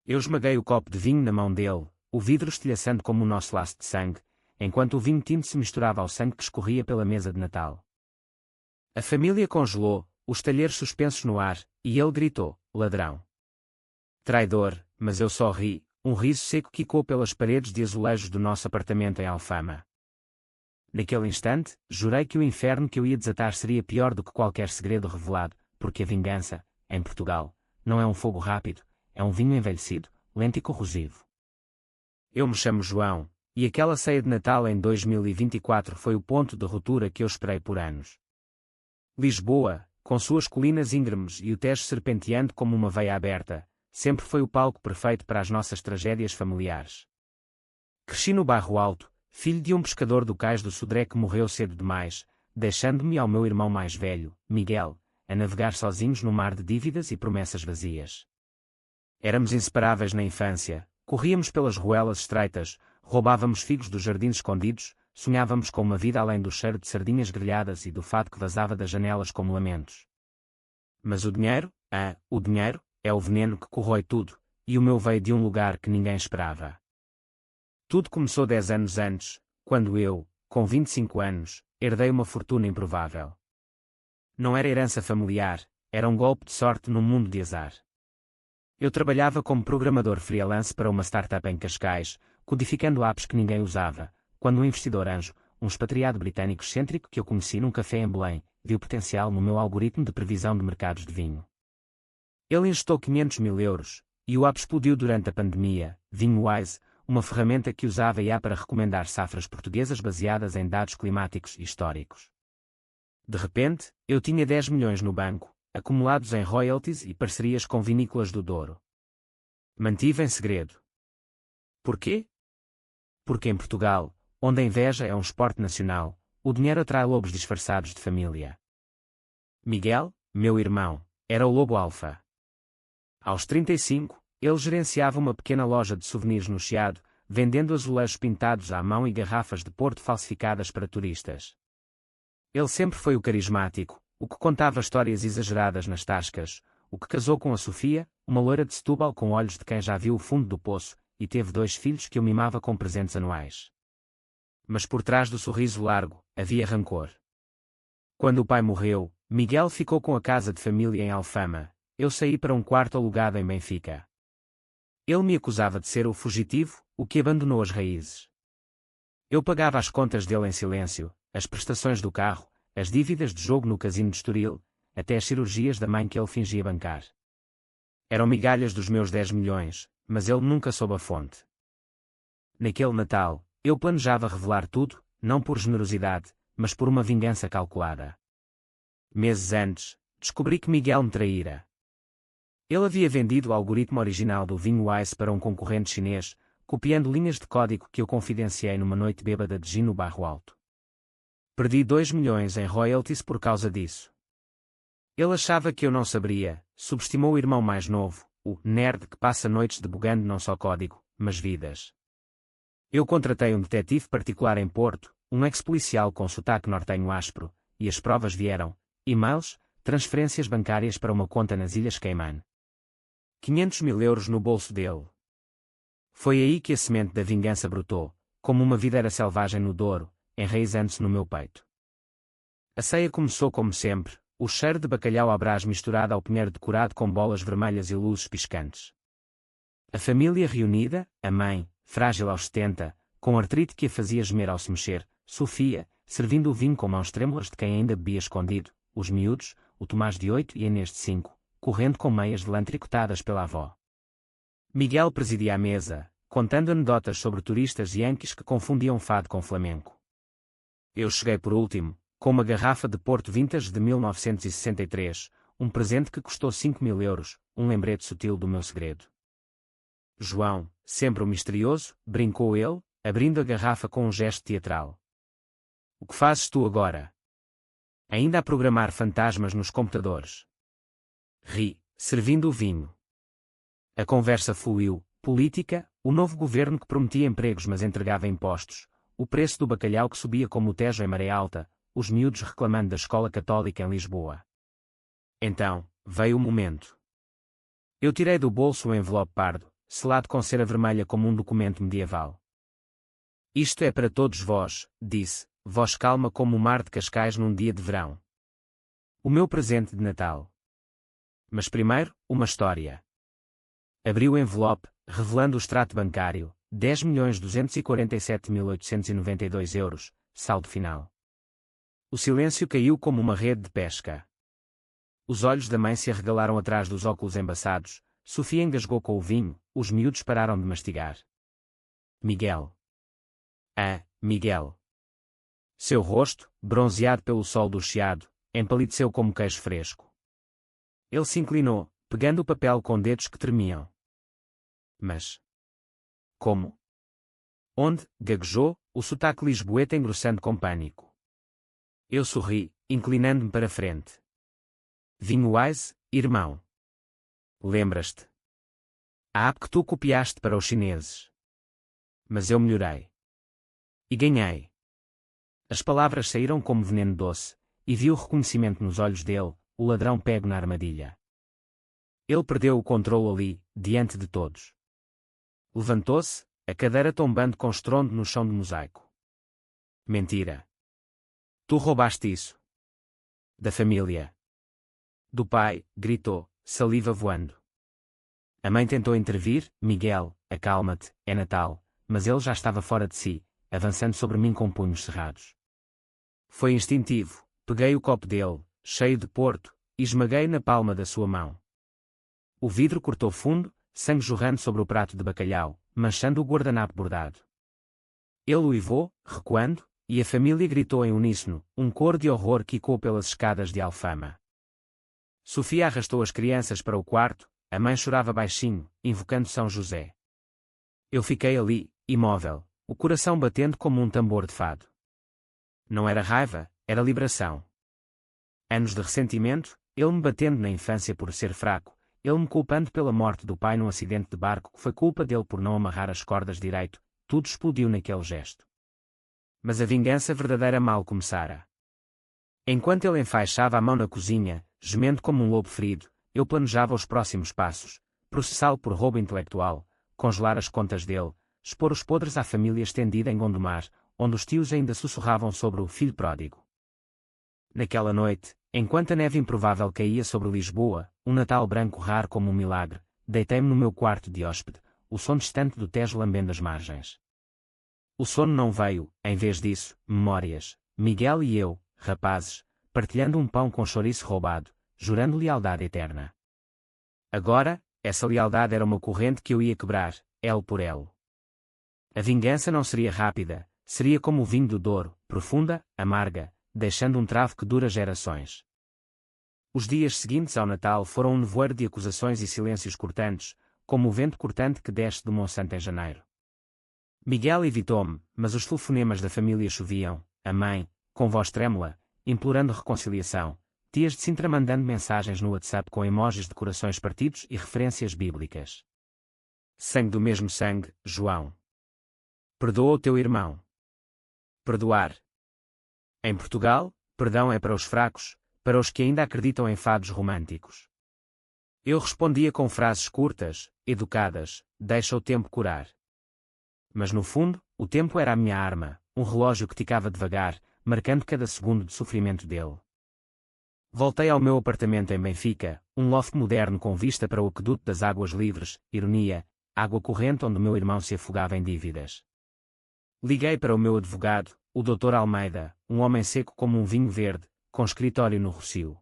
Eu esmaguei o copo de vinho na mão dele, o vidro estilhaçando como o nosso laço de sangue, enquanto o vinho tinto se misturava ao sangue que escorria pela mesa de Natal. A família congelou, os talheres suspensos no ar, e ele gritou: ladrão! Traidor, mas eu só ri, um riso seco quicou pelas paredes de azulejos do nosso apartamento em Alfama. Naquele instante, jurei que o inferno que eu ia desatar seria pior do que qualquer segredo revelado, porque a vingança, em Portugal, não é um fogo rápido, é um vinho envelhecido, lento e corrosivo. Eu me chamo João, e aquela ceia de Natal em 2024 foi o ponto de ruptura que eu esperei por anos. Lisboa, com suas colinas íngremes e o Tejo serpenteando como uma veia aberta, sempre foi o palco perfeito para as nossas tragédias familiares. Cresci no Bairro Alto, filho de um pescador do cais do Sodré que morreu cedo demais, deixando-me ao meu irmão mais velho, Miguel, a navegar sozinhos no mar de dívidas e promessas vazias. Éramos inseparáveis na infância, corríamos pelas ruelas estreitas, roubávamos figos dos jardins escondidos, sonhávamos com uma vida além do cheiro de sardinhas grelhadas e do fado que vazava das janelas como lamentos. Mas o dinheiro, é o veneno que corrói tudo, e o meu veio de um lugar que ninguém esperava. Tudo começou 10 anos antes, quando eu, com 25 anos, herdei uma fortuna improvável. Não era herança familiar, era um golpe de sorte num mundo de azar. Eu trabalhava como programador freelance para uma startup em Cascais, codificando apps que ninguém usava, quando um investidor anjo, um expatriado britânico excêntrico que eu conheci num café em Belém, viu potencial no meu algoritmo de previsão de mercados de vinho. Ele injetou 500 mil euros, e o app explodiu durante a pandemia. VinhoWise, uma ferramenta que usava IA para recomendar safras portuguesas baseadas em dados climáticos e históricos. De repente, eu tinha 10 milhões no banco, acumulados em royalties e parcerias com vinícolas do Douro. Mantive em segredo. Porquê? Porque em Portugal, onde a inveja é um esporte nacional, o dinheiro atrai lobos disfarçados de família. Miguel, meu irmão, era o lobo alfa. Aos 35, ele gerenciava uma pequena loja de souvenirs no Chiado, vendendo azulejos pintados à mão e garrafas de Porto falsificadas para turistas. Ele sempre foi o carismático, o que contava histórias exageradas nas tascas, o que casou com a Sofia, uma loira de Setúbal com olhos de quem já viu o fundo do poço, e teve 2 filhos que eu mimava com presentes anuais. Mas por trás do sorriso largo, havia rancor. Quando o pai morreu, Miguel ficou com a casa de família em Alfama, eu saí para um quarto alugado em Benfica. Ele me acusava de ser o fugitivo, o que abandonou as raízes. Eu pagava as contas dele em silêncio, as prestações do carro, as dívidas de jogo no casino de Estoril, até as cirurgias da mãe que ele fingia bancar. Eram migalhas dos meus 10 milhões, mas ele nunca soube a fonte. Naquele Natal, eu planejava revelar tudo, não por generosidade, mas por uma vingança calculada. Meses antes, descobri que Miguel me traíra. Ele havia vendido o algoritmo original do VinhoWise para um concorrente chinês, copiando linhas de código que eu confidenciei numa noite bêbada de gin no Bairro Alto. Perdi 2 milhões em royalties por causa disso. Ele achava que eu não saberia, subestimou o irmão mais novo, o nerd que passa noites debugando não só código, mas vidas. Eu contratei um detetive particular em Porto, um ex-policial com sotaque nortenho áspero, e as provas vieram: e-mails, transferências bancárias para uma conta nas Ilhas Cayman. 500 mil euros no bolso dele. Foi aí que a semente da vingança brotou, como uma videira selvagem no Douro, enraizando-se no meu peito. A ceia começou como sempre, o cheiro de bacalhau à brás misturado ao pinheiro decorado com bolas vermelhas e luzes piscantes. A família reunida, a mãe, frágil aos 70, com artrite que a fazia gemer ao se mexer, Sofia, servindo o vinho com mãos trêmulas de quem ainda bebia escondido, os miúdos, o Tomás de 8 e a Inês de 5, correndo com meias de lã tricotadas pela avó. Miguel presidia a mesa, contando anedotas sobre turistas yankees que confundiam fado com flamenco. Eu cheguei por último, com uma garrafa de Porto Vintage de 1963, um presente que custou 5 mil euros, um lembrete sutil do meu segredo. João, sempre o misterioso, brincou ele, abrindo a garrafa com um gesto teatral. O que fazes tu agora? Ainda a programar fantasmas nos computadores. Ri, servindo o vinho. A conversa fluiu: política, o novo governo que prometia empregos mas entregava impostos, o preço do bacalhau que subia como o Tejo em maré alta, os miúdos reclamando da escola católica em Lisboa. Então, veio o momento. Eu tirei do bolso um envelope pardo, selado com cera vermelha como um documento medieval. Isto é para todos vós, disse, voz calma como o mar de Cascais num dia de verão. O meu presente de Natal. Mas primeiro, uma história. Abriu o envelope, revelando o extrato bancário, 10.247.892 euros, saldo final. O silêncio caiu como uma rede de pesca. Os olhos da mãe se arregalaram atrás dos óculos embaçados, Sofia engasgou com o vinho, os miúdos pararam de mastigar. Miguel. Ah, Miguel. Seu rosto, bronzeado pelo sol do Chiado, empalideceu como queijo fresco. Ele se inclinou, pegando o papel com dedos que tremiam. Mas... como? Onde? Gaguejou, o sotaque lisboeta engrossando com pânico. Eu sorri, inclinando-me para frente. Vinho Wise, irmão. Lembras-te? A app que tu copiaste para os chineses. Mas eu melhorei. E ganhei. As palavras saíram como veneno doce, e vi o reconhecimento nos olhos dele, o ladrão pego na armadilha. Ele perdeu o controle ali, diante de todos. Levantou-se, a cadeira tombando com estrondo no chão de mosaico. Mentira. Tu roubaste isso. Da família. Do pai, gritou, saliva voando. A mãe tentou intervir, Miguel, acalma-te, é Natal, mas ele já estava fora de si, avançando sobre mim com punhos cerrados. Foi instintivo, peguei o copo dele, cheio de porto, e esmaguei na palma da sua mão. O vidro cortou fundo, sangue jorrando sobre o prato de bacalhau, manchando o guardanapo bordado. Ele uivou, recuando, e a família gritou em uníssono, um coro de horror quicou pelas escadas de Alfama. Sofia arrastou as crianças para o quarto, a mãe chorava baixinho, invocando São José. Eu fiquei ali, imóvel, o coração batendo como um tambor de fado. Não era raiva, era liberação. Anos de ressentimento, ele me batendo na infância por ser fraco, ele me culpando pela morte do pai num acidente de barco que foi culpa dele por não amarrar as cordas direito, tudo explodiu naquele gesto. Mas a vingança verdadeira mal começara. Enquanto ele enfaixava a mão na cozinha, gemendo como um lobo ferido, eu planejava os próximos passos, processá-lo por roubo intelectual, congelar as contas dele, expor os podres à família estendida em Gondomar, onde os tios ainda sussurravam sobre o filho pródigo. Naquela noite, enquanto a neve improvável caía sobre Lisboa, um Natal branco raro como um milagre, deitei-me no meu quarto de hóspede, o som distante do Tejo lambendo as margens. O sono não veio, em vez disso, memórias, Miguel e eu, rapazes, partilhando um pão com chouriço roubado, jurando lealdade eterna. Agora, essa lealdade era uma corrente que eu ia quebrar, elo por elo. A vingança não seria rápida, seria como o vinho do Douro, profunda, amarga, deixando um travo que dura gerações. Os dias seguintes ao Natal foram um nevoeiro de acusações e silêncios cortantes, como o vento cortante que desce do Monsanto em janeiro. Miguel evitou-me, mas os telefonemas da família choviam, a mãe, com voz trêmula, implorando reconciliação, tias de Sintra mandando mensagens no WhatsApp com emojis de corações partidos e referências bíblicas. Sangue do mesmo sangue, João. Perdoa o teu irmão. Perdoar. Em Portugal, perdão é para os fracos, para os que ainda acreditam em fados românticos. Eu respondia com frases curtas, educadas, deixa o tempo curar. Mas no fundo, o tempo era a minha arma, um relógio que ticava devagar, marcando cada segundo de sofrimento dele. Voltei ao meu apartamento em Benfica, um loft moderno com vista para o aqueduto das águas livres, ironia, água corrente onde meu irmão se afogava em dívidas. Liguei para o meu advogado, o Dr. Almeida, um homem seco como um vinho verde, com escritório no Rossio.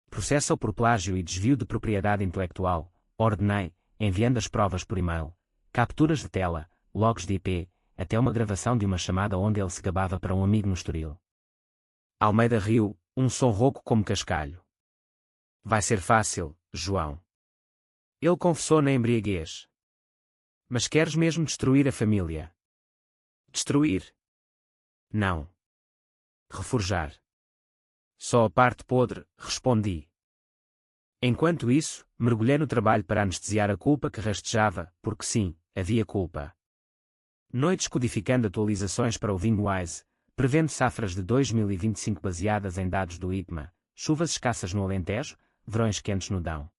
Processo por plágio e desvio de propriedade intelectual, ordenei, enviando as provas por e-mail, capturas de tela, logs de IP, até uma gravação de uma chamada onde ele se gabava para um amigo no Estoril. Almeida riu, um som rouco como cascalho. Vai ser fácil, João. Ele confessou na embriaguez. Mas queres mesmo destruir a família? Destruir? Não. Reforjar. Só a parte podre, respondi. Enquanto isso, mergulhei no trabalho para anestesiar a culpa que rastejava, porque sim, havia culpa. Noites codificando atualizações para o vinho Wise, prevendo safras de 2025 baseadas em dados do IPMA, chuvas escassas no Alentejo, verões quentes no Dão.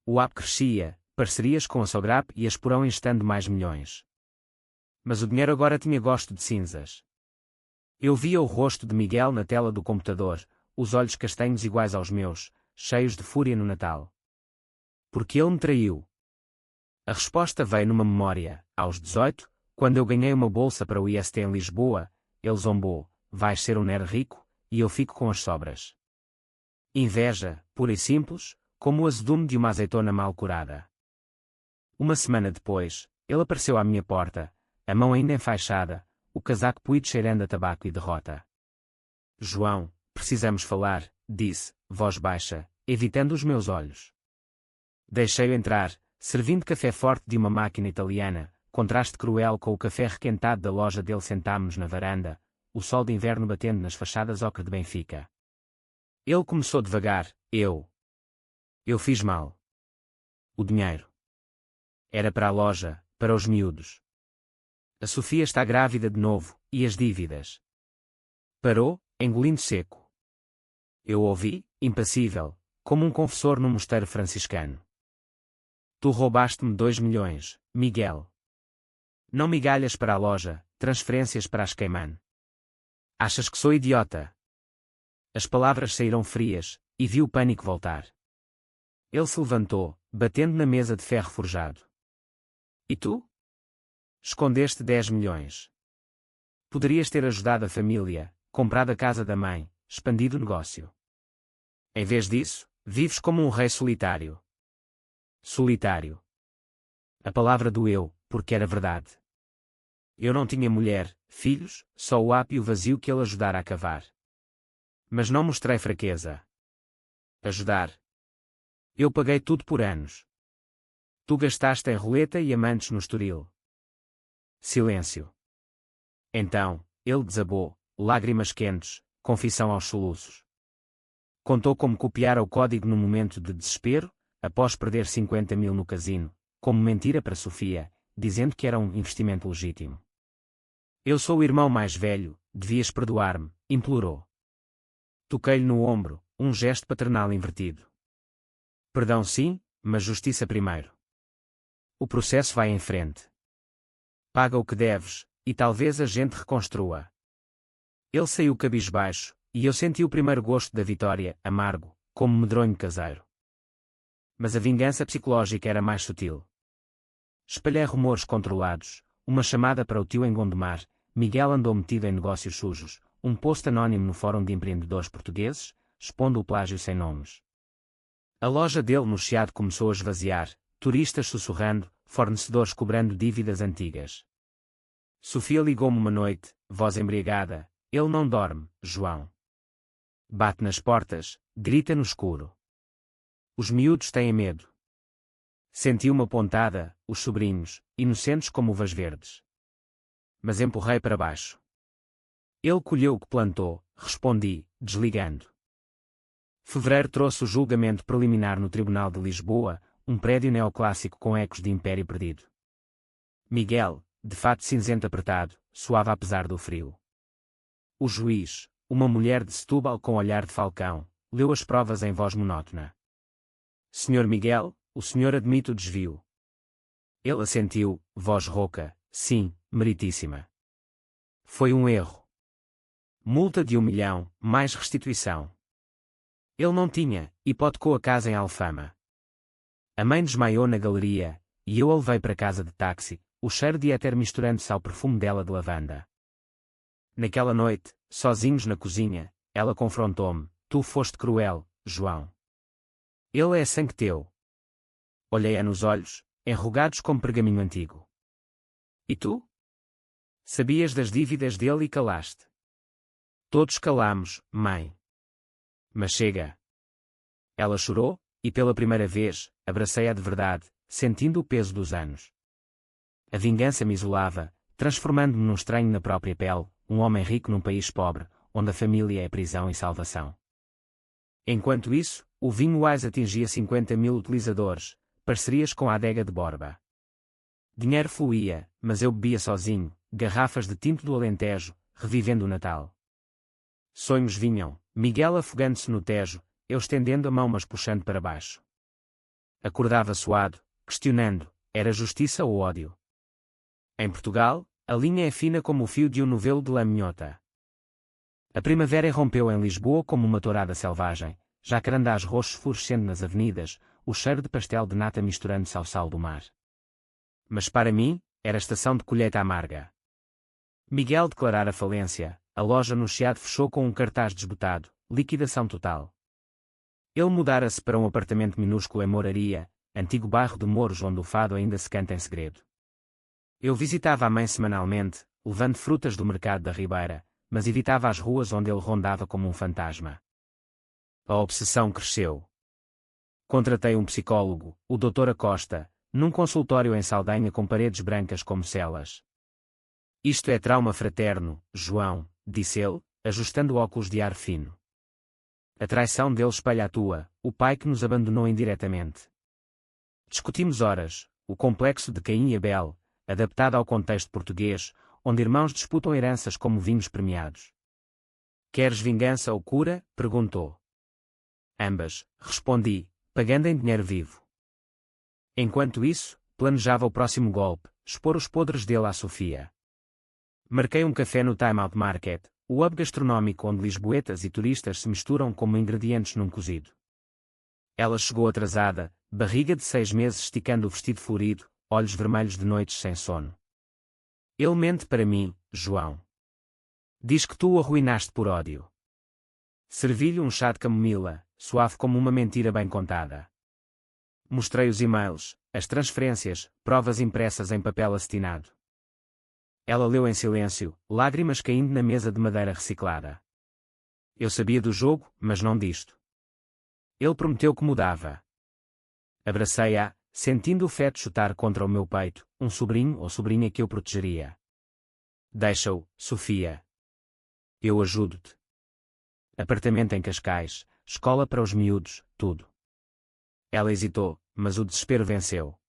O app crescia, parcerias com a Sograp e a Esporão instando mais milhões. Mas o dinheiro agora tinha gosto de cinzas. Eu via o rosto de Miguel na tela do computador, os olhos castanhos iguais aos meus, cheios de fúria no Natal. Porque ele me traiu. A resposta veio numa memória. Aos 18, quando eu ganhei uma bolsa para o IST em Lisboa, ele zombou: vais ser um nerd rico, e eu fico com as sobras. Inveja, pura e simples, como o azedume de uma azeitona mal curada. Uma semana depois, ele apareceu à minha porta, a mão ainda enfaixada, o casaco puído cheirando a tabaco e derrota. João, precisamos falar, disse, voz baixa, evitando os meus olhos. Deixei-o entrar, servindo café forte de uma máquina italiana, contraste cruel com o café requentado da loja dele. Sentámos na varanda, o sol de inverno batendo nas fachadas ocre de Benfica. Ele começou devagar: Eu fiz mal. O dinheiro. Era para a loja, para os miúdos. A Sofia está grávida de novo, e as dívidas. Parou, engolindo seco. Eu ouvi, impassível, como um confessor num mosteiro franciscano. Tu roubaste-me 2 milhões, Miguel. Não migalhas para a loja, transferências para as Cayman. Achas que sou idiota? As palavras saíram frias, e vi o pânico voltar. Ele se levantou, batendo na mesa de ferro forjado. E tu? Escondeste 10 milhões. Poderias ter ajudado a família, comprado a casa da mãe, expandido o negócio. Em vez disso, vives como um rei solitário. Solitário. A palavra doeu, porque era verdade. Eu não tinha mulher, filhos, só o ápio vazio que ele ajudara a cavar. Mas não mostrei fraqueza. Ajudar. Eu paguei tudo por anos. Tu gastaste em roleta e amantes no Estoril. Silêncio. Então, ele desabou, lágrimas quentes, confissão aos soluços. Contou como copiara o código no momento de desespero, após perder 50 mil no casino, como mentira para Sofia, dizendo que era um investimento legítimo. Eu sou o irmão mais velho, devias perdoar-me, implorou. Toquei-lhe no ombro, um gesto paternal invertido. Perdão sim, mas justiça primeiro. O processo vai em frente. Paga o que deves, e talvez a gente reconstrua. Ele saiu cabisbaixo, e eu senti o primeiro gosto da vitória, amargo, como medronho caseiro. Mas a vingança psicológica era mais sutil. Espalhei rumores controlados, uma chamada para o tio em Gondomar, Miguel andou metido em negócios sujos, um post anónimo no Fórum de Empreendedores Portugueses, expondo o plágio sem nomes. A loja dele no Chiado começou a esvaziar, turistas sussurrando, fornecedores cobrando dívidas antigas. Sofia ligou-me uma noite, voz embriagada: ele não dorme, João. Bate nas portas, grita no escuro. Os miúdos têm medo. Senti uma pontada, os sobrinhos, inocentes como uvas verdes. Mas empurrei para baixo. Ele colheu o que plantou, respondi, desligando. Fevereiro trouxe o julgamento preliminar no Tribunal de Lisboa, um prédio neoclássico com ecos de império perdido. Miguel, de fato cinzento apertado, suava apesar do frio. O juiz, uma mulher de Setúbal com olhar de falcão, leu as provas em voz monótona. Senhor Miguel, o senhor admite o desvio. Ele assentiu, voz rouca: sim, meritíssima. Foi um erro. Multa de 1 milhão, mais restituição. Ele não tinha, hipotecou a casa em Alfama. A mãe desmaiou na galeria, e eu a levei para casa de táxi, o cheiro de éter misturando-se ao perfume dela de lavanda. Naquela noite, sozinhos na cozinha, ela confrontou-me: tu foste cruel, João. Ele é sangue teu. Olhei-a nos olhos, enrugados como pergaminho antigo. E tu? Sabias das dívidas dele e calaste. Todos calamos, mãe. Mas chega. Ela chorou, e pela primeira vez, abracei-a de verdade, sentindo o peso dos anos. A vingança me isolava, transformando-me num estranho na própria pele, um homem rico num país pobre, onde a família é prisão e salvação. Enquanto isso, o vinho Wise atingia 50 mil utilizadores, parcerias com a adega de Borba. Dinheiro fluía, mas eu bebia sozinho, garrafas de tinto do Alentejo, revivendo o Natal. Sonhos vinham, Miguel afogando-se no Tejo, eu estendendo a mão mas puxando para baixo. Acordava suado, questionando: era justiça ou ódio? Em Portugal, a linha é fina como o fio de um novelo de lã minhota. A primavera irrompeu em Lisboa como uma tourada selvagem, jacarandás roxos florescendo nas avenidas, o cheiro de pastel de nata misturando-se ao sal do mar. Mas para mim, era estação de colheita amarga. Miguel declarara falência, a loja no Chiado fechou com um cartaz desbotado: liquidação total. Ele mudara-se para um apartamento minúsculo em Moraria, antigo bairro de Mouros onde o fado ainda se canta em segredo. Eu visitava a mãe semanalmente, levando frutas do mercado da Ribeira, mas evitava as ruas onde ele rondava como um fantasma. A obsessão cresceu. Contratei um psicólogo, o Dr. Acosta, num consultório em Saldanha com paredes brancas como celas. Isto é trauma fraterno, João, disse ele, ajustando óculos de ar fino. A traição dele espelha a tua, o pai que nos abandonou indiretamente. Discutimos horas, o complexo de Caim e Abel, adaptado ao contexto português, onde irmãos disputam heranças como vinhos premiados. Queres vingança ou cura? Perguntou. Ambas, respondi, pagando em dinheiro vivo. Enquanto isso, planejava o próximo golpe, expor os podres dele à Sofia. Marquei um café no Time Out Market, o hub gastronómico onde lisboetas e turistas se misturam como ingredientes num cozido. Ela chegou atrasada, barriga de 6 meses esticando o vestido florido, olhos vermelhos de noites sem sono. Ele mente para mim, João. Diz que tu o arruinaste por ódio. Servi-lhe um chá de camomila, suave como uma mentira bem contada. Mostrei os e-mails, as transferências, provas impressas em papel acetinado. Ela leu em silêncio, lágrimas caindo na mesa de madeira reciclada. Eu sabia do jogo, mas não disto. Ele prometeu que mudava. Abracei-a, sentindo o feto chutar contra o meu peito, um sobrinho ou sobrinha que eu protegeria. Deixa-o, Sofia. Eu ajudo-te. Apartamento em Cascais, escola para os miúdos, tudo. Ela hesitou, mas o desespero venceu.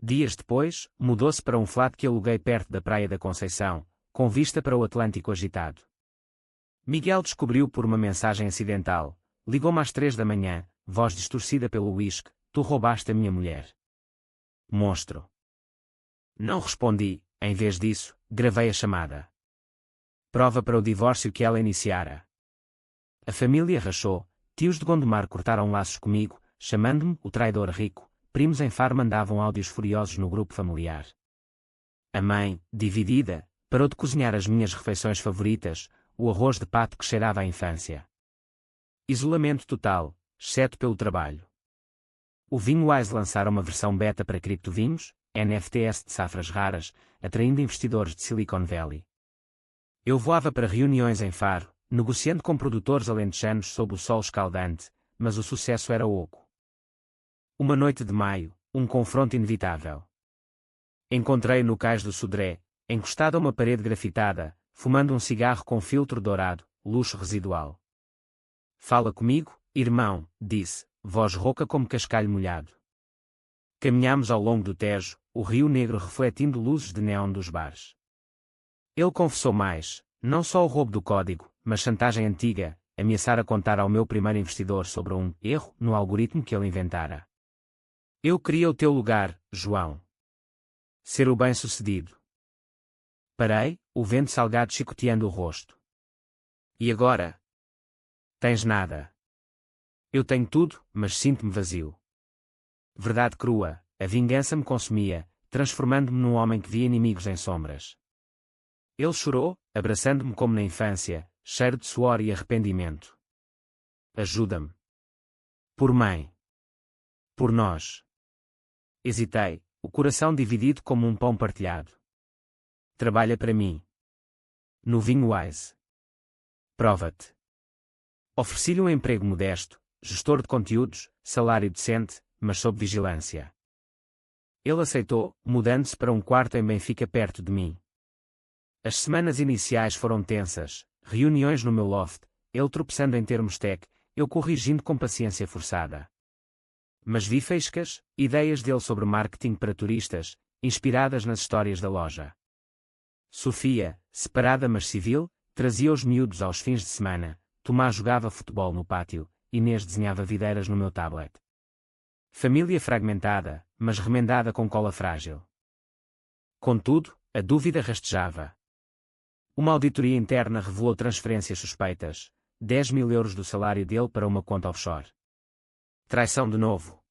Dias depois, mudou-se para um flat que aluguei perto da Praia da Conceição, com vista para o Atlântico agitado. Miguel descobriu por uma mensagem acidental. Ligou-me às 3 da manhã, voz distorcida pelo uísque: tu roubaste a minha mulher. Monstro. Não respondi, em vez disso, gravei a chamada. Prova para o divórcio que ela iniciara. A família rachou, tios de Gondomar cortaram laços comigo, chamando-me o traidor rico. Primos em Faro mandavam áudios furiosos no grupo familiar. A mãe, dividida, parou de cozinhar as minhas refeições favoritas, o arroz de pato que cheirava à infância. Isolamento total, exceto pelo trabalho. O Vinho Wise lançara uma versão beta para criptovinhos, NFTs de safras raras, atraindo investidores de Silicon Valley. Eu voava para reuniões em Faro, negociando com produtores alentejanos sob o sol escaldante, mas o sucesso era oco. Uma noite de maio, um confronto inevitável. Encontrei-o no cais do Sodré, encostado a uma parede grafitada, fumando um cigarro com filtro dourado, luxo residual. Fala comigo, irmão, disse, voz rouca como cascalho molhado. Caminhámos ao longo do Tejo, o Rio Negro refletindo luzes de neon dos bares. Ele confessou mais, não só o roubo do código, mas chantagem antiga, ameaçar a contar ao meu primeiro investidor sobre um erro no algoritmo que ele inventara. Eu queria o teu lugar, João. Ser o bem-sucedido. Parei, o vento salgado chicoteando o rosto. E agora? Tens nada. Eu tenho tudo, mas sinto-me vazio. Verdade crua, a vingança me consumia, transformando-me num homem que via inimigos em sombras. Ele chorou, abraçando-me como na infância, cheiro de suor e arrependimento. Ajuda-me. Por mãe. Por nós. Hesitei, o coração dividido como um pão partilhado. Trabalha para mim. No Vinho Wise. Prova-te. Ofereci-lhe um emprego modesto, gestor de conteúdos, salário decente, mas sob vigilância. Ele aceitou, mudando-se para um quarto em Benfica perto de mim. As semanas iniciais foram tensas, reuniões no meu loft, ele tropeçando em termos tech, eu corrigindo com paciência forçada. Mas vi faíscas, ideias dele sobre marketing para turistas, inspiradas nas histórias da loja. Sofia, separada mas civil, trazia os miúdos aos fins de semana, Tomás jogava futebol no pátio, Inês desenhava videiras no meu tablet. Família fragmentada, mas remendada com cola frágil. Contudo, a dúvida rastejava. Uma auditoria interna revelou transferências suspeitas, 10.000 euros do salário dele para uma conta offshore. Traição de novo.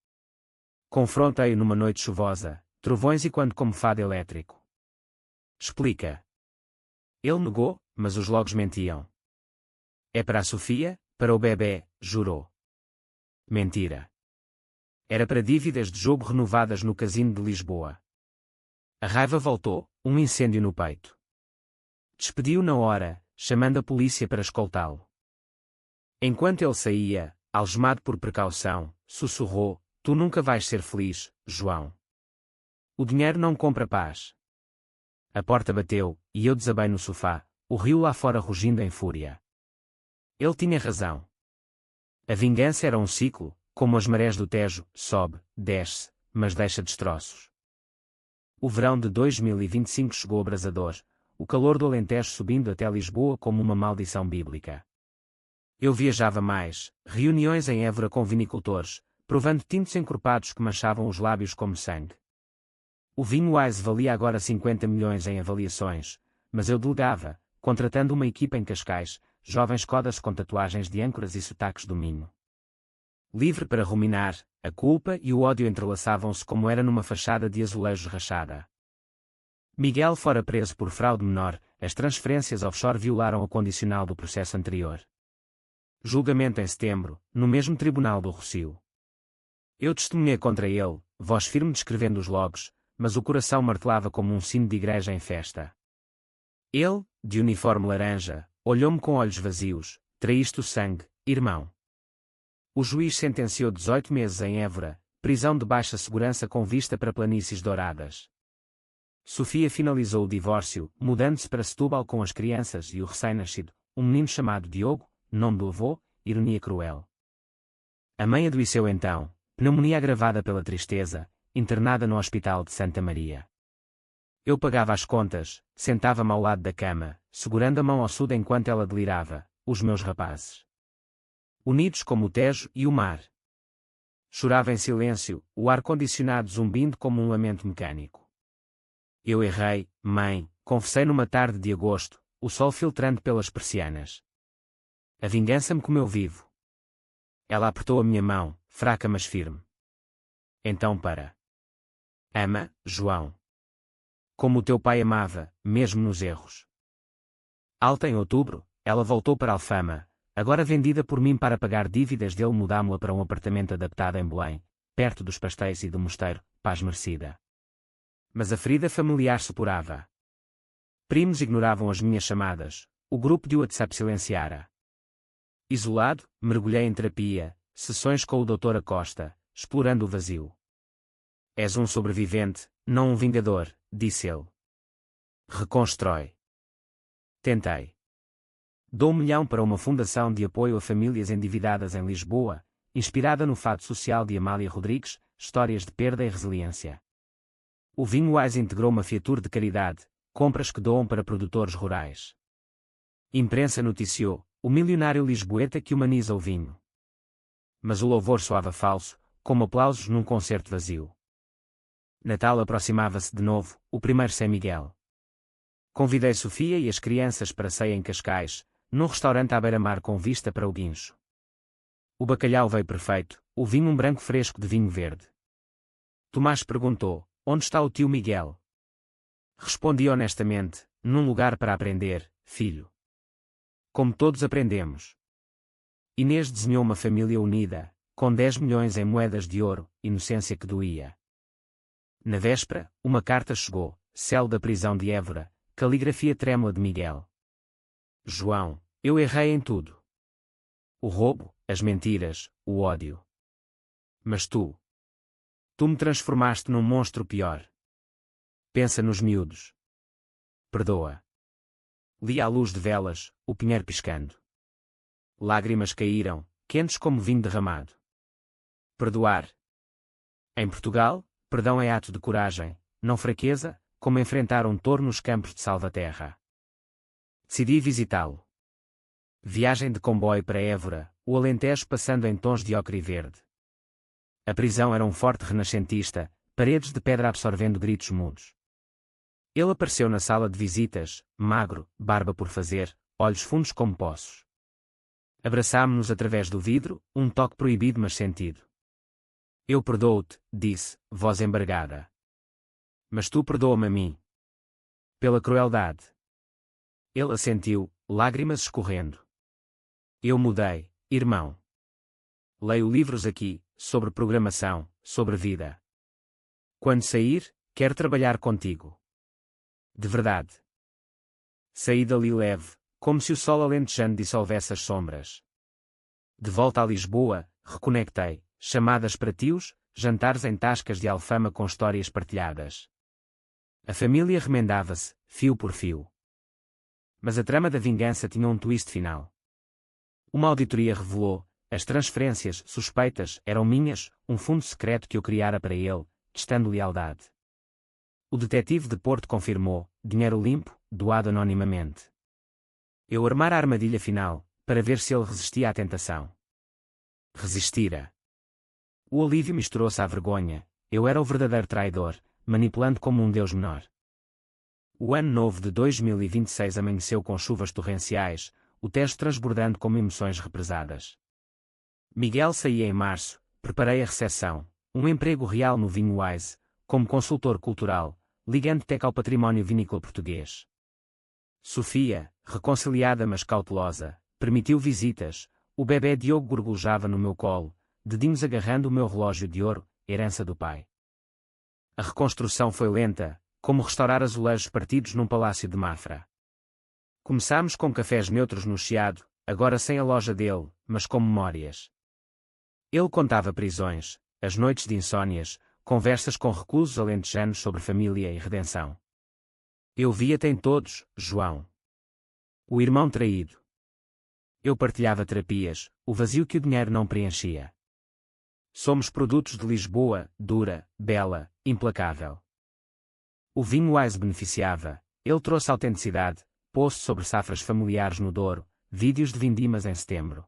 Confrontei-o numa noite chuvosa, trovões e quando como fado elétrico. Explica. Ele negou, mas os logos mentiam. É para a Sofia, para o bebê, jurou. Mentira. Era para dívidas de jogo renovadas no casino de Lisboa. A raiva voltou, um incêndio no peito. Despediu na hora, chamando a polícia para escoltá-lo. Enquanto ele saía, algemado por precaução, sussurrou: "Tu nunca vais ser feliz, João. O dinheiro não compra paz." A porta bateu, e eu desabei no sofá, o rio lá fora rugindo em fúria. Ele tinha razão. A vingança era um ciclo, como as marés do Tejo, sobe, desce, mas deixa destroços. O verão de 2025 chegou abrasador, o calor do Alentejo subindo até Lisboa como uma maldição bíblica. Eu viajava mais, reuniões em Évora com vinicultores, provando tintos encorpados que manchavam os lábios como sangue. O vinho Wise valia agora 50 milhões em avaliações, mas eu delegava, contratando uma equipa em Cascais, jovens codas com tatuagens de âncoras e sotaques do Minho. Livre para ruminar, a culpa e o ódio entrelaçavam-se como era numa fachada de azulejos rachada. Miguel fora preso por fraude menor, as transferências offshore violaram o condicional do processo anterior. Julgamento em setembro, no mesmo tribunal do Rossio. Eu testemunhei contra ele, voz firme descrevendo os logos, mas o coração martelava como um sino de igreja em festa. Ele, de uniforme laranja, olhou-me com olhos vazios: "Traíste o sangue, irmão." O juiz sentenciou 18 meses em Évora, prisão de baixa segurança com vista para planícies douradas. Sofia finalizou o divórcio, mudando-se para Setúbal com as crianças e o recém-nascido, um menino chamado Diogo, nome do avô, ironia cruel. A mãe adoeceu então, pneumonia agravada pela tristeza, internada no Hospital de Santa Maria. Eu pagava as contas, sentava-me ao lado da cama, segurando a mão ossuda enquanto ela delirava, os meus rapazes. Unidos como o Tejo e o mar. Chorava em silêncio, o ar-condicionado zumbindo como um lamento mecânico. Eu errei, mãe, confessei numa tarde de agosto, o sol filtrando pelas persianas. A vingança me comeu vivo. Ela apertou a minha mão, fraca mas firme. Então para. Ama, João. Como o teu pai amava, mesmo nos erros. Alta em outubro, ela voltou para Alfama, agora vendida por mim para pagar dívidas dele. Mudámo-la para um apartamento adaptado em Belém, perto dos pastéis e do mosteiro, paz merecida. Mas a ferida familiar supurava. Primos ignoravam as minhas chamadas, o grupo de WhatsApp silenciara. Isolado, mergulhei em terapia, sessões com o Dr. Acosta, explorando o vazio. És um sobrevivente, não um vingador, disse ele. Reconstrói. Tentei. Dou 1 milhão para uma fundação de apoio a famílias endividadas em Lisboa, inspirada no fato social de Amália Rodrigues, histórias de perda e resiliência. O Vinho Wise integrou uma fiatura de caridade, compras que doam para produtores rurais. Imprensa noticiou, o milionário lisboeta que humaniza o vinho. Mas o louvor soava falso, como aplausos num concerto vazio. Natal aproximava-se de novo, o primeiro sem Miguel. Convidei Sofia e as crianças para ceia em Cascais, num restaurante à beira-mar com vista para o Guincho. O bacalhau veio perfeito, o vinho um branco fresco de vinho verde. Tomás perguntou, onde está o tio Miguel? Respondi honestamente, num lugar para aprender, filho. Como todos aprendemos. Inês desenhou uma família unida, com 10 milhões em moedas de ouro, inocência que doía. Na véspera, uma carta chegou, céu da prisão de Évora, caligrafia trêmula de Miguel. João, eu errei em tudo. O roubo, as mentiras, o ódio. Mas tu me transformaste num monstro pior. Pensa nos miúdos. Perdoa. Li à luz de velas, o pinheiro piscando. Lágrimas caíram, quentes como vinho derramado. Perdoar. Em Portugal, perdão é ato de coragem, não fraqueza, como enfrentar um touro nos campos de Salvaterra. Decidi visitá-lo. Viagem de comboio para Évora, o Alentejo passando em tons de ocre e verde. A prisão era um forte renascentista, paredes de pedra absorvendo gritos mudos. Ele apareceu na sala de visitas, magro, barba por fazer, olhos fundos como poços. Abraçámo-nos através do vidro, um toque proibido mas sentido. Eu perdoo-te, disse, voz embargada. Mas tu perdoa-me a mim. Pela crueldade. Ele assentiu, lágrimas escorrendo. Eu mudei, irmão. Leio livros aqui, sobre programação, sobre vida. Quando sair, quero trabalhar contigo. De verdade. Saí dali leve, como se o sol alentejante dissolvesse as sombras. De volta a Lisboa, reconectei, chamadas para tios, jantares em tascas de alfama com histórias partilhadas. A família remendava-se, fio por fio. Mas a trama da vingança tinha um twist final. Uma auditoria revelou, as transferências suspeitas eram minhas, um fundo secreto que eu criara para ele, testando lealdade. O detetive de Porto confirmou, dinheiro limpo, doado anonimamente. Eu armara a armadilha final, para ver se ele resistia à tentação. Resistira. O alívio misturou-se à vergonha, eu era o verdadeiro traidor, manipulando como um deus menor. O ano novo de 2026 amanheceu com chuvas torrenciais, o Tejo transbordando como emoções represadas. Miguel saía em março, preparei a recepção, um emprego real no Vinho Wise, como consultor cultural, ligando tec ao património vinícola português. Sofia, reconciliada mas cautelosa, permitiu visitas, o bebê Diogo gorgolejava no meu colo, dedinhos agarrando o meu relógio de ouro, herança do pai. A reconstrução foi lenta, como restaurar azulejos partidos num palácio de Mafra. Começámos com cafés neutros no Chiado, agora sem a loja dele, mas com memórias. Ele contava prisões, as noites de insónias, conversas com reclusos alentejanos sobre família e redenção. Eu via-te em todos, João. O irmão traído. Eu partilhava terapias, o vazio que o dinheiro não preenchia. Somos produtos de Lisboa, dura, bela, implacável. O Vinho Wise beneficiava, ele trouxe autenticidade, post sobre safras familiares no Douro, vídeos de vindimas em setembro.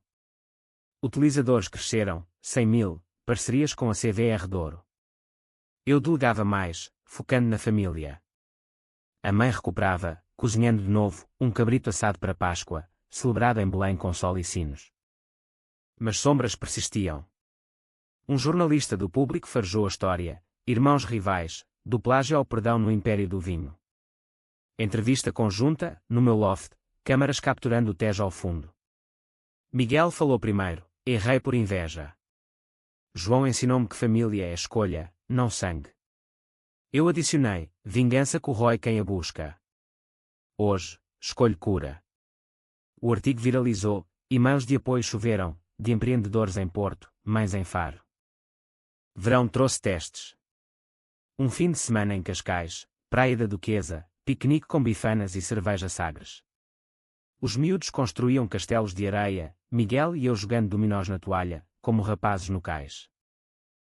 Utilizadores cresceram, 100.000, parcerias com a CVR Douro. Eu delegava mais, focando na família. A mãe recuperava, cozinhando de novo, um cabrito assado para Páscoa, celebrado em Belém com sol e sinos. Mas sombras persistiam. Um jornalista do Público farejou a história, irmãos rivais, do plágio ao perdão no Império do Vinho. Entrevista conjunta, no meu loft, câmaras capturando o Tejo ao fundo. Miguel falou primeiro, errei por inveja. João ensinou-me que família é escolha, não sangue. Eu adicionei, vingança corrói quem a busca. Hoje, escolho cura. O artigo viralizou, e-mails de apoio choveram, de empreendedores em Porto, mães em Faro. Verão trouxe testes. Um fim de semana em Cascais, Praia da Duquesa, piquenique com bifanas e cerveja Sagres. Os miúdos construíam castelos de areia, Miguel e eu jogando dominós na toalha, como rapazes no cais.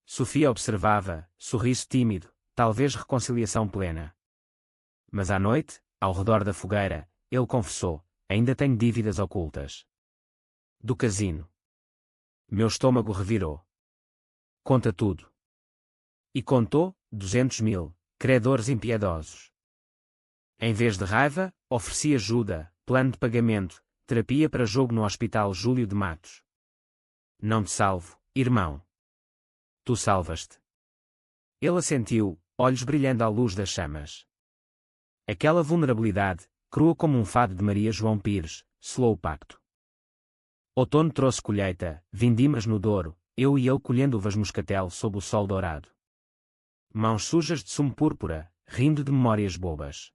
Sofia observava, sorriso tímido, talvez reconciliação plena. Mas à noite, ao redor da fogueira, ele confessou, ainda tenho dívidas ocultas. Do casino. Meu estômago revirou. Conta tudo. E contou, 200.000, credores impiedosos. Em vez de raiva, ofereci ajuda, plano de pagamento, terapia para jogo no Hospital Júlio de Matos. Não te salvo, irmão. Tu salvas-te. Ele assentiu, olhos brilhando à luz das chamas. Aquela vulnerabilidade, crua como um fado de Maria João Pires, selou o pacto. Outono trouxe colheita, vindimas no Douro, eu e ele colhendo uvas moscatel sob o sol dourado. Mãos sujas de sumo púrpura, rindo de memórias bobas.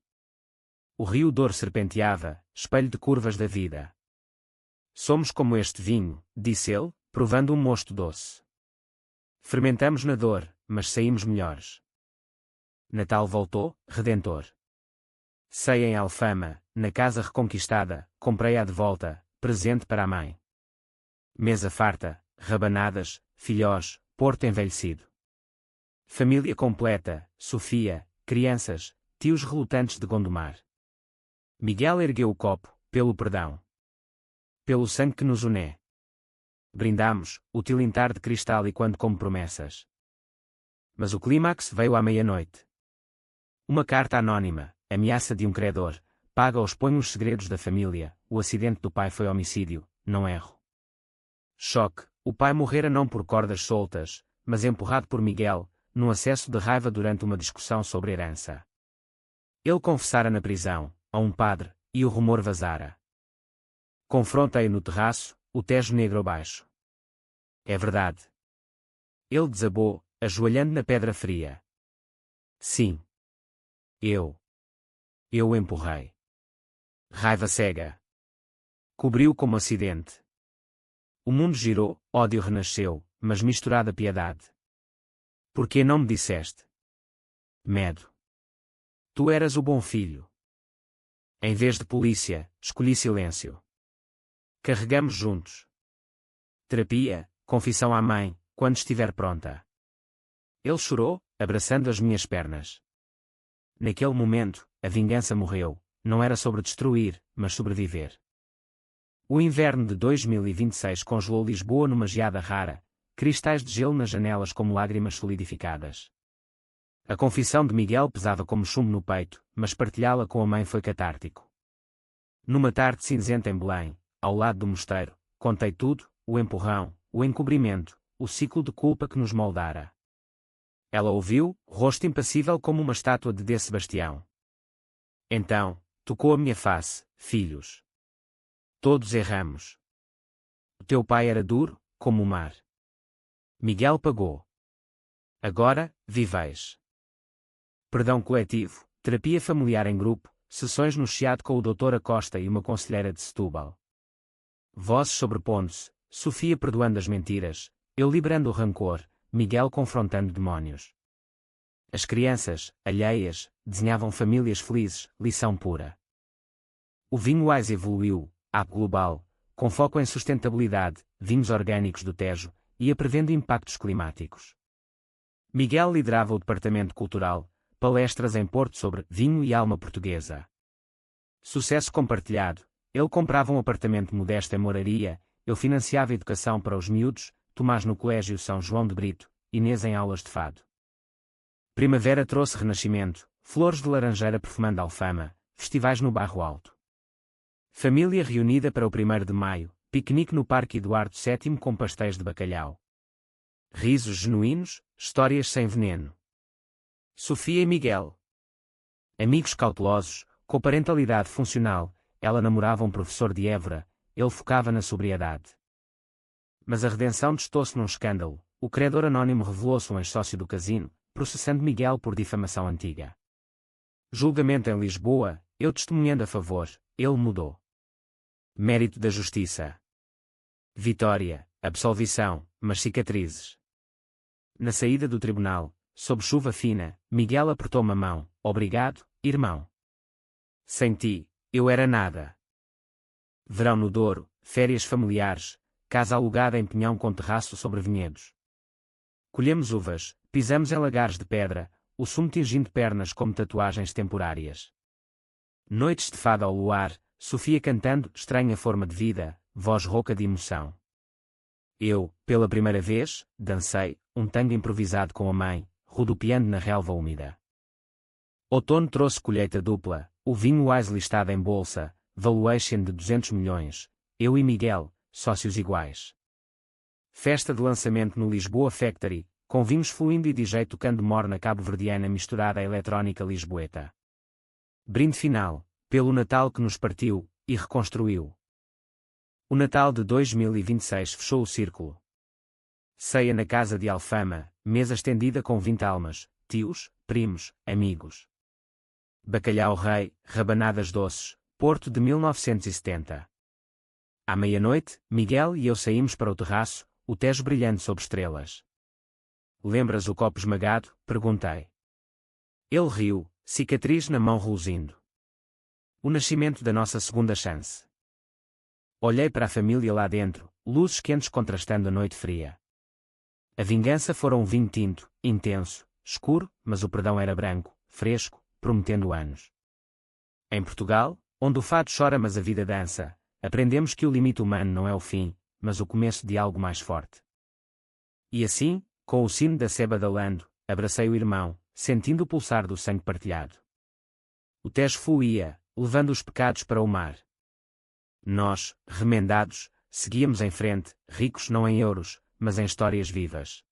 O rio Douro serpenteava, espelho de curvas da vida. Somos como este vinho, disse ele, provando um mosto doce. Fermentamos na dor, mas saímos melhores. Natal voltou, redentor. Ceia em Alfama, na casa reconquistada, comprei-a de volta, presente para a mãe. Mesa farta, rabanadas, filhós, Porto envelhecido. Família completa, Sofia, crianças, tios relutantes de Gondomar. Miguel ergueu o copo, pelo perdão. Pelo sangue que nos une. brindamos, o tilintar de cristal e quando como promessas. Mas o clímax veio à meia-noite. Uma carta anônima, ameaça de um credor, paga ou expõe os segredos da família, o acidente do pai foi homicídio, não erro. Choque, o pai morrera não por cordas soltas, mas empurrado por Miguel, num acesso de raiva durante uma discussão sobre herança. Ele confessara na prisão, a um padre, e o rumor vazara. Confrontei-o no terraço, o Tejo negro abaixo. É verdade. Ele desabou, ajoelhando na pedra fria. Sim. Eu o empurrei. Raiva cega. Cobriu como acidente. O mundo girou, ódio renasceu, mas misturada piedade. Por que não me disseste? Medo. Tu eras o bom filho. Em vez de polícia, escolhi silêncio. Carregamos juntos. Terapia, confissão à mãe, quando estiver pronta. Ele chorou, abraçando as minhas pernas. Naquele momento, a vingança morreu, não era sobre destruir, mas sobreviver. O inverno de 2026 congelou Lisboa numa geada rara, cristais de gelo nas janelas como lágrimas solidificadas. A confissão de Miguel pesava como chumbo no peito, mas partilhá-la com a mãe foi catártico. Numa tarde cinzenta em Belém, ao lado do mosteiro, contei tudo, o empurrão, o encobrimento, o ciclo de culpa que nos moldara. Ela ouviu, rosto impassível como uma estátua de D. Sebastião. Então, tocou a minha face, filhos. Todos erramos. O teu pai era duro, como o mar. Miguel pagou. Agora, viveis. Perdão coletivo, terapia familiar em grupo, sessões no Chiado com o Dr. Acosta e uma conselheira de Setúbal. Vozes sobrepondo-se, Sofia perdoando as mentiras, eu liberando o rancor, Miguel confrontando demónios. As crianças, alheias, desenhavam famílias felizes, lição pura. O vinho Wise evoluiu, app global, com foco em sustentabilidade, vinhos orgânicos do Tejo, ia prevendo impactos climáticos. Miguel liderava o departamento cultural, palestras em Porto sobre vinho e alma portuguesa. Sucesso compartilhado, ele comprava um apartamento modesto em Moraria, eu financiava educação para os miúdos, Tomás no Colégio São João de Brito, Inês em aulas de fado. Primavera trouxe renascimento, flores de laranjeira perfumando Alfama, festivais no Barro Alto. Família reunida para o 1º de maio, piquenique no Parque Eduardo VII com pastéis de bacalhau. Risos genuínos, histórias sem veneno. Sofia e Miguel. Amigos cautelosos, coparentalidade funcional, ela namorava um professor de Évora, ele focava na sobriedade. Mas a redenção destou-se num escândalo, o credor anónimo revelou-se um ex-sócio do casino, processando Miguel por difamação antiga. Julgamento em Lisboa, eu testemunhando a favor, ele mudou. Mérito da justiça. Vitória, absolvição, mas cicatrizes. Na saída do tribunal, sob chuva fina, Miguel apertou-me a mão, obrigado, irmão. Sem ti, eu era nada. Verão no Douro, férias familiares, casa alugada em Pinhão com terraço sobre vinhedos. Colhemos uvas, pisamos em lagares de pedra, o sumo tingindo pernas como tatuagens temporárias. Noites de fado ao luar, Sofia cantando estranha forma de vida, voz rouca de emoção. Eu, pela primeira vez, dancei, um tango improvisado com a mãe, rodopiando na relva úmida. Outono trouxe colheita dupla, o vinho Wise listado em bolsa, valuation de 200 milhões, eu e Miguel, sócios iguais. Festa de lançamento no Lisboa Factory, com vinhos fluindo e DJ tocando morna cabo-verdiana misturada à eletrónica lisboeta. Brinde final, pelo Natal que nos partiu, e reconstruiu. O Natal de 2026 fechou o círculo. Ceia na casa de Alfama, mesa estendida com 20 almas, tios, primos, amigos. Bacalhau rei, rabanadas doces, Porto de 1970. À meia-noite, Miguel e eu saímos para o terraço, o Tejo brilhando sob estrelas. Lembras o copo esmagado? Perguntei. Ele riu, cicatriz na mão reluzindo. O nascimento da nossa segunda chance. Olhei para a família lá dentro, luzes quentes contrastando a noite fria. A vingança fora um vinho tinto, intenso, escuro, mas o perdão era branco, fresco, prometendo anos. Em Portugal, onde o fado chora mas a vida dança, aprendemos que o limite humano não é o fim, mas o começo de algo mais forte. E assim, com o sino da seba dalando, abracei o irmão, sentindo o pulsar do sangue partilhado. O Tejo fluía, levando os pecados para o mar. Nós, remendados, seguíamos em frente, ricos não em euros, mas em histórias vivas.